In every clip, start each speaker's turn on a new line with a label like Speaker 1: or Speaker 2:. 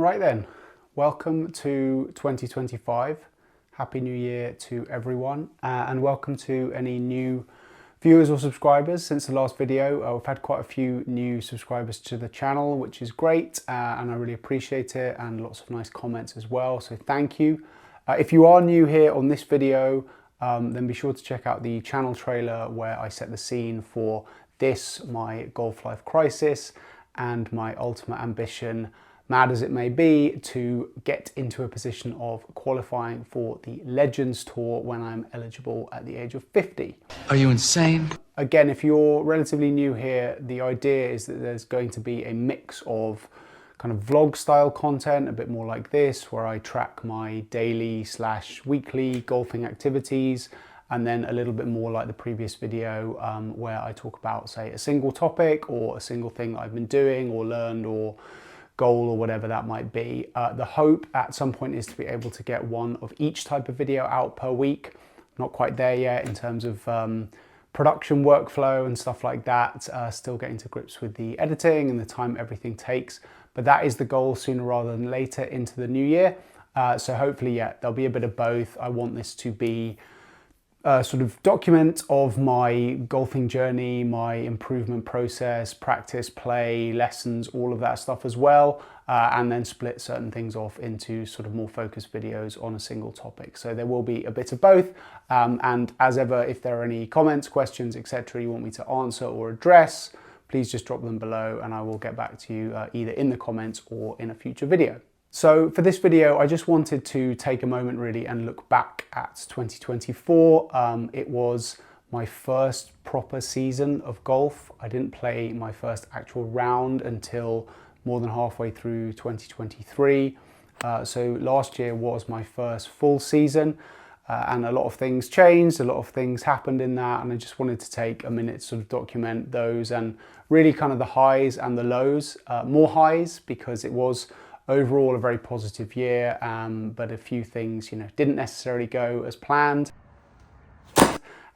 Speaker 1: Right then, welcome to 2025. Happy New Year to everyone, and welcome to any new viewers or subscribers since the last video. We've had quite a few new subscribers to the channel, which is great, and I really appreciate it, and lots of nice comments as well, so thank you. If you are new here on this video, then be sure to check out the channel trailer where I set the scene for this, my golf life crisis, and my ultimate ambition, mad as it may be, to get into a position of qualifying for the Legends Tour when I'm eligible at the age of 50.
Speaker 2: Are you insane?
Speaker 1: Again, if you're relatively new here, the idea is that there's going to be a mix of kind of vlog style content, a bit more like this, where I track my daily / weekly golfing activities, and then a little bit more like the previous video where I talk about, say, a single topic or a single thing that I've been doing or learned or goal or whatever that might be. The hope at some point is to be able to get one of each type of video out per week. Not quite there yet in terms of production workflow and stuff like that. Still getting to grips with the editing and the time everything takes. But that is the goal sooner rather than later into the new year. So hopefully, yeah, there'll be a bit of both. I want this to be sort of document of my golfing journey, my improvement process, practice, play, lessons, all of that stuff as well, and then split certain things off into sort of more focused videos on a single topic. So there will be a bit of both, and as ever, if there are any comments, questions, etc. you want me to answer or address, please just drop them below and I will get back to you either in the comments or in a future video. So for this video, I just wanted to take a moment really and look back at 2024. It was my first proper season of golf. I didn't play my first actual round until more than halfway through 2023. So last year was my first full season, and a lot of things changed, a lot of things happened in that, and I just wanted to take a minute to sort of document those and really kind of the highs and the lows. More highs because it was overall a very positive year, but a few things, didn't necessarily go as planned.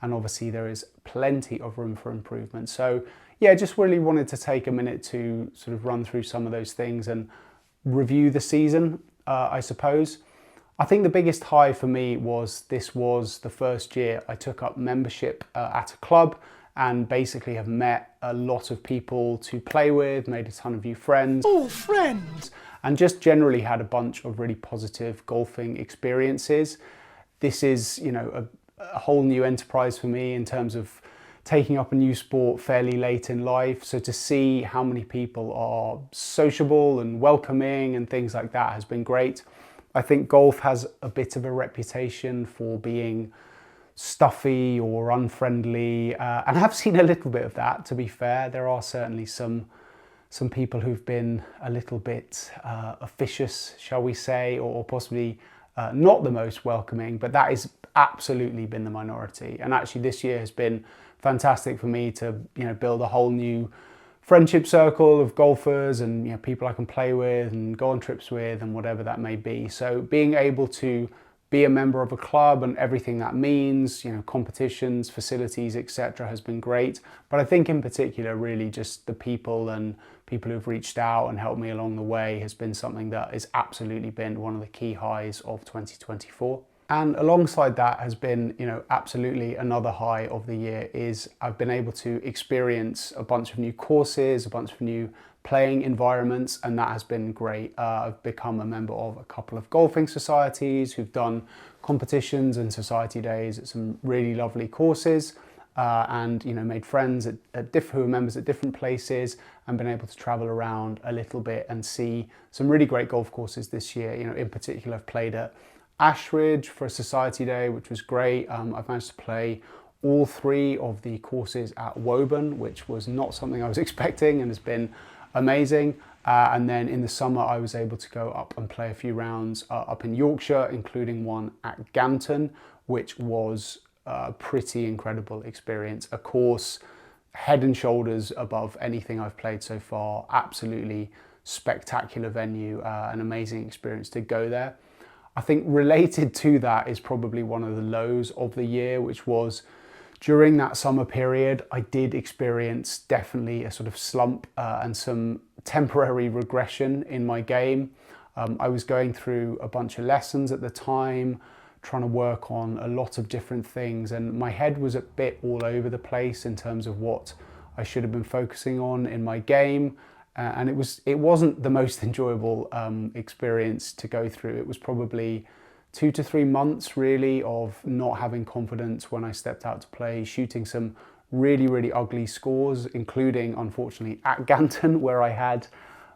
Speaker 1: And obviously there is plenty of room for improvement. So yeah, just really wanted to take a minute to sort of run through some of those things and review the season, I suppose. I think the biggest high for me was this was the first year I took up membership at a club and basically have met a lot of people to play with, made a ton of new friends.
Speaker 2: Oh, friends!
Speaker 1: And just generally had a bunch of really positive golfing experiences. This is, a whole new enterprise for me in terms of taking up a new sport fairly late in life. So to see how many people are sociable and welcoming and things like that has been great. I think golf has a bit of a reputation for being stuffy or unfriendly, and I've seen a little bit of that, to be fair. There are certainly some people who've been a little bit officious, shall we say, or possibly not the most welcoming, but that has absolutely been the minority. And actually this year has been fantastic for me to build a whole new friendship circle of golfers and people I can play with and go on trips with and whatever that may be. So being able to be a member of a club and everything that means, competitions, facilities, etc. has been great. But I think in particular, really just the people and people who've reached out and helped me along the way has been something that has absolutely been one of the key highs of 2024. And alongside that has been, absolutely another high of the year is I've been able to experience a bunch of new courses, a bunch of new playing environments, and that has been great. I've become a member of a couple of golfing societies who've done competitions and society days at some really lovely courses, and made friends who are members at different places, and been able to travel around a little bit and see some really great golf courses this year. In particular, I've played at Ashridge for a society day, which was great. I've managed to play all 3 of the courses at Woburn, which was not something I was expecting and has been amazing. And then in the summer, I was able to go up and play a few rounds up in Yorkshire, including one at Ganton, which was a pretty incredible experience. A course head and shoulders above anything I've played so far. Absolutely spectacular venue, an amazing experience to go there. I think related to that is probably one of the lows of the year, which was during that summer period, I did experience definitely a sort of slump and some temporary regression in my game. I was going through a bunch of lessons at the time, trying to work on a lot of different things, and my head was a bit all over the place in terms of what I should have been focusing on in my game. And it wasn't the most enjoyable experience to go through. It was probably 2 to 3 months really of not having confidence when I stepped out to play, shooting some really, really ugly scores, including unfortunately at Ganton, where I had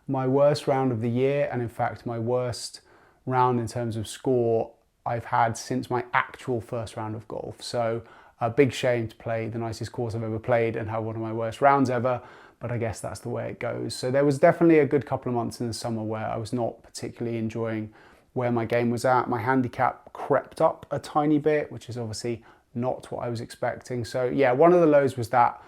Speaker 1: my worst round of the year, and in fact my worst round in terms of score I've had since my actual first round of golf. So a big shame to play the nicest course I've ever played and have one of my worst rounds ever, but I guess that's the way it goes. So there was definitely a good couple of months in the summer where I was not particularly enjoying where my game was at. My handicap crept up a tiny bit, which is obviously not what I was expecting. So yeah, one of the lows was that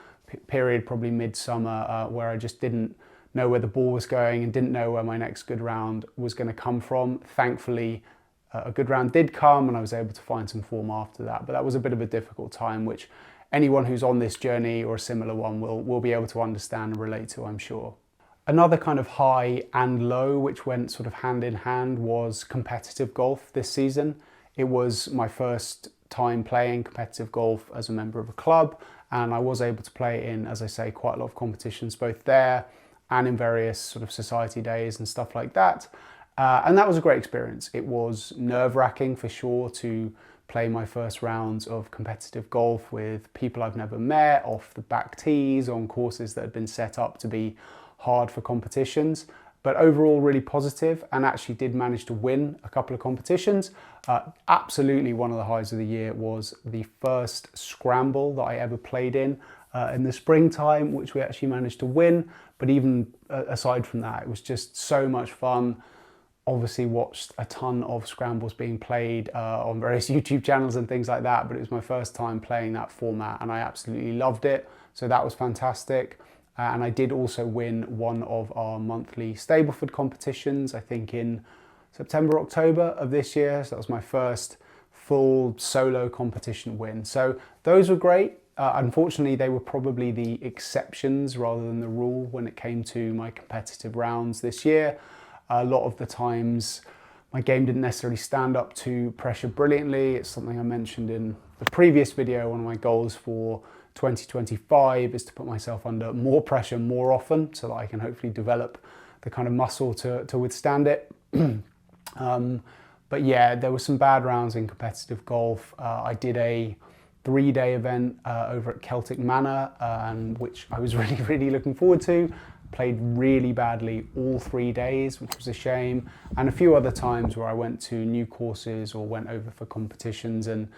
Speaker 1: period, probably midsummer, where I just didn't know where the ball was going and didn't know where my next good round was going to come from. Thankfully, a good round did come and I was able to find some form after that, but that was a bit of a difficult time, which anyone who's on this journey or a similar one will be able to understand and relate to, I'm sure. Another kind of high and low, which went sort of hand in hand, was competitive golf this season. It was my first time playing competitive golf as a member of a club, and I was able to play in, as I say, quite a lot of competitions, both there and in various sort of society days and stuff like that. And that was a great experience. It was nerve-wracking for sure to play my first rounds of competitive golf with people I've never met, off the back tees, on courses that had been set up to be hard for competitions, but overall really positive, and actually did manage to win a couple of competitions. Absolutely one of the highs of the year was the first scramble that I ever played in the springtime, which we actually managed to win. But even aside from that, it was just so much fun. Obviously watched a ton of scrambles being played on various YouTube channels and things like that, but it was my first time playing that format and I absolutely loved it. So that was fantastic. And I did also win one of our monthly Stableford competitions, I think in September, October of this year. So that was my first full solo competition win. So those were great. Unfortunately, they were probably the exceptions rather than the rule when it came to my competitive rounds this year. A lot of the times my game didn't necessarily stand up to pressure brilliantly. It's something I mentioned in the previous video. One of my goals for 2025 is to put myself under more pressure more often so that I can hopefully develop the kind of muscle to withstand it. But yeah, there were some bad rounds in competitive golf. I did a 3-day event over at Celtic Manor, which I was really, really looking forward to. Played really badly all 3 days, which was a shame. And a few other times where I went to new courses or went over for competitions and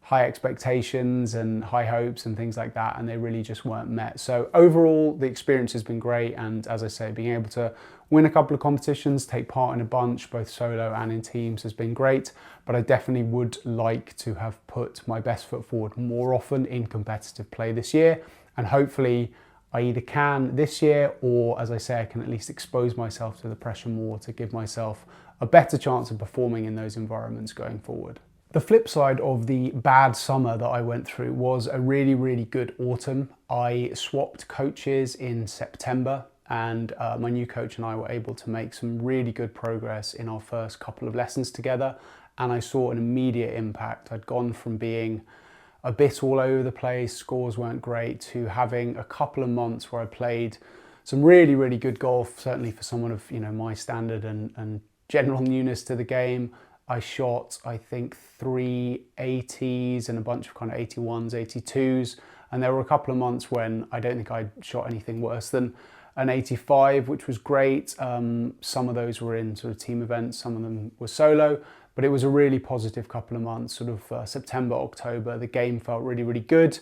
Speaker 1: high expectations and high hopes and things like that, and they really just weren't met. So overall, the experience has been great, and as I say, being able to win a couple of competitions, take part in a bunch, both solo and in teams, has been great. But I definitely would like to have put my best foot forward more often in competitive play this year, and hopefully I either can this year, or as I say, I can at least expose myself to the pressure more to give myself a better chance of performing in those environments going forward. The flip side of the bad summer that I went through was a really, really good autumn. I swapped coaches in September, and my new coach and I were able to make some really good progress in our first couple of lessons together, and I saw an immediate impact. I'd gone from being a bit all over the place, scores weren't great, to having a couple of months where I played some really, really good golf, certainly for someone of my standard and general newness to the game. I shot, I think, 3 80s and a bunch of kind of 81s, 82s. And there were a couple of months when I don't think I'd shot anything worse than an 85, which was great. Some of those were in sort of team events, some of them were solo, but it was a really positive couple of months, sort of September, October. The game felt really, really good.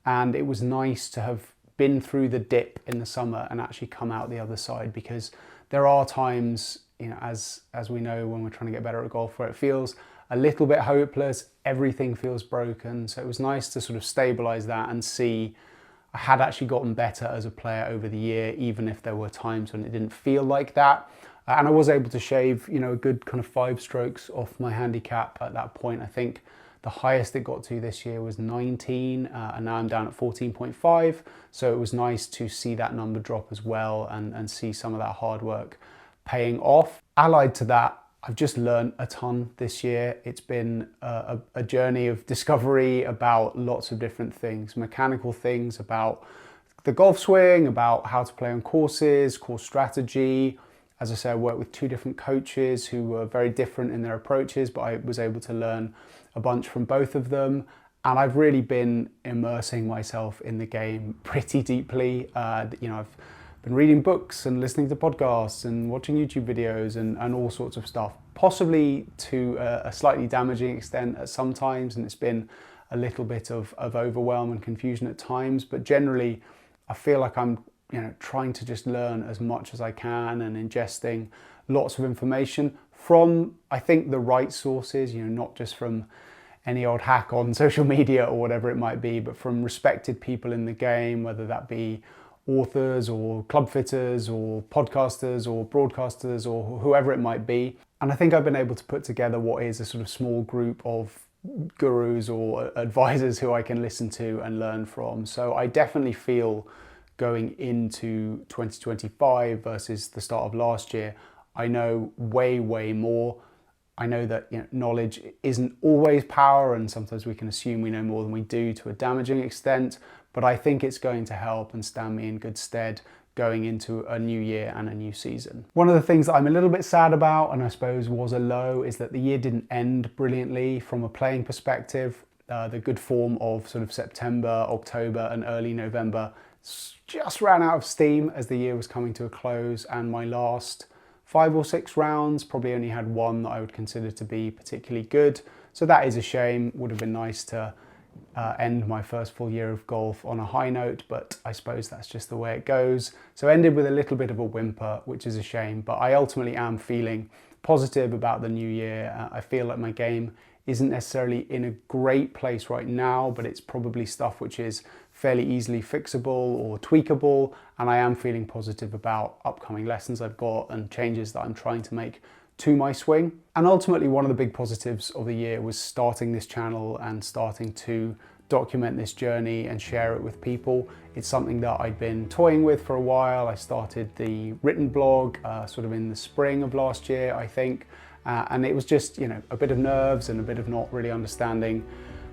Speaker 1: And it was nice to have been through the dip in the summer and actually come out the other side, because there are times, as we know, when we're trying to get better at golf, where it feels a little bit hopeless, everything feels broken. So it was nice to sort of stabilize that and see I had actually gotten better as a player over the year, even if there were times when it didn't feel like that. And I was able to shave, a good kind of 5 strokes off my handicap at that point. I think the highest it got to this year was 19, and now I'm down at 14.5. So it was nice to see that number drop as well, and see some of that hard work paying off. Allied to that, I've just learned a ton this year. It's been a journey of discovery about lots of different things, mechanical things, about the golf swing, about how to play on courses, course strategy. As I say, I worked with 2 different coaches who were very different in their approaches, but I was able to learn a bunch from both of them. And I've really been immersing myself in the game pretty deeply. I've been reading books and listening to podcasts and watching YouTube videos and all sorts of stuff, possibly to a slightly damaging extent at some times, and it's been a little bit of overwhelm and confusion at times, but generally I feel like I'm trying to just learn as much as I can and ingesting lots of information from, I think, the right sources, not just from any old hack on social media or whatever it might be, but from respected people in the game, whether that be authors or club fitters or podcasters or broadcasters or whoever it might be. And I think I've been able to put together what is a sort of small group of gurus or advisors who I can listen to and learn from. So I definitely feel going into 2025 versus the start of last year, I know way more. I know that knowledge isn't always power, and sometimes we can assume we know more than we do to a damaging extent, but I think it's going to help and stand me in good stead going into a new year and a new season. One of the things that I'm a little bit sad about, and I suppose was a low, is that the year didn't end brilliantly from a playing perspective. The good form of sort of September, October and early November just ran out of steam as the year was coming to a close, and my last 5 or 6 rounds probably only had one that I would consider to be particularly good. So that is a shame. Would have been nice to end my first full year of golf on a high note, but I suppose that's just the way it goes. So ended with a little bit of a whimper, which is a shame, but I ultimately am feeling positive about the new year. I feel like my game isn't necessarily in a great place right now, but it's probably stuff which is fairly easily fixable or tweakable, and I am feeling positive about upcoming lessons I've got and changes that I'm trying to make to my swing. And ultimately, one of the big positives of the year was starting this channel and starting to document this journey and share it with people. It's something that I'd been toying with for a while. I started the written blog sort of in the spring of last year, I think, and it was just a bit of nerves and a bit of not really understanding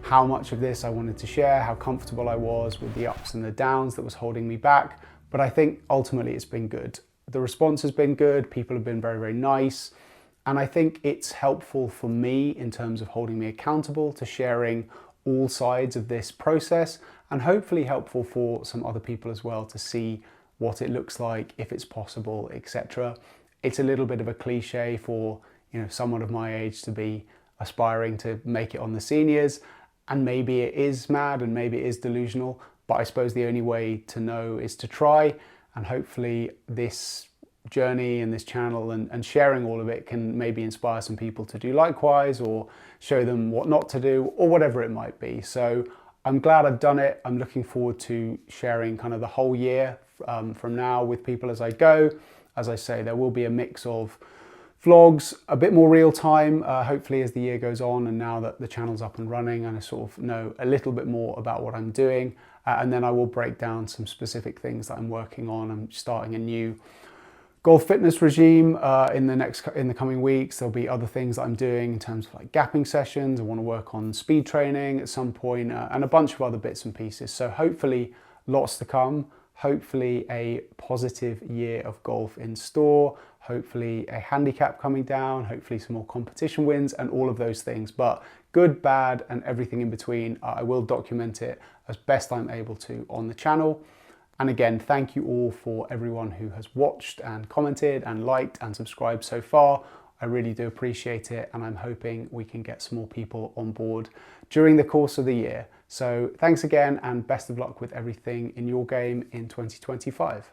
Speaker 1: how much of this I wanted to share, how comfortable I was with the ups and the downs that was holding me back. But I think ultimately it's been good. The response has been good. People have been very nice. And I think it's helpful for me in terms of holding me accountable to sharing all sides of this process, and hopefully helpful for some other people as well to see what it looks like, if it's possible, etc. It's a little bit of a cliche for someone of my age to be aspiring to make it on the seniors, and maybe it is mad and maybe it is delusional, but I suppose the only way to know is to try, and hopefully this journey and this channel and sharing all of it can maybe inspire some people to do likewise, or show them what not to do, or whatever it might be. So I'm glad I've done it. I'm looking forward to sharing kind of the whole year from now with people as I go. As I say, there will be a mix of vlogs, a bit more real time, hopefully as the year goes on, and now that the channel's up and running and I sort of know a little bit more about what I'm doing, and then I will break down some specific things that I'm working on. I'm starting a new golf fitness regime in the coming weeks. There'll be other things that I'm doing in terms of like gapping sessions. I want to work on speed training at some point, and a bunch of other bits and pieces. So hopefully lots to come. Hopefully a positive year of golf in store. Hopefully a handicap coming down. Hopefully some more competition wins and all of those things. But good, bad, and everything in between. I will document it as best I'm able to on the channel. And again, thank you all for everyone who has watched and commented and liked and subscribed so far. I really do appreciate it, and I'm hoping we can get some more people on board during the course of the year. So thanks again, and best of luck with everything in your game in 2025.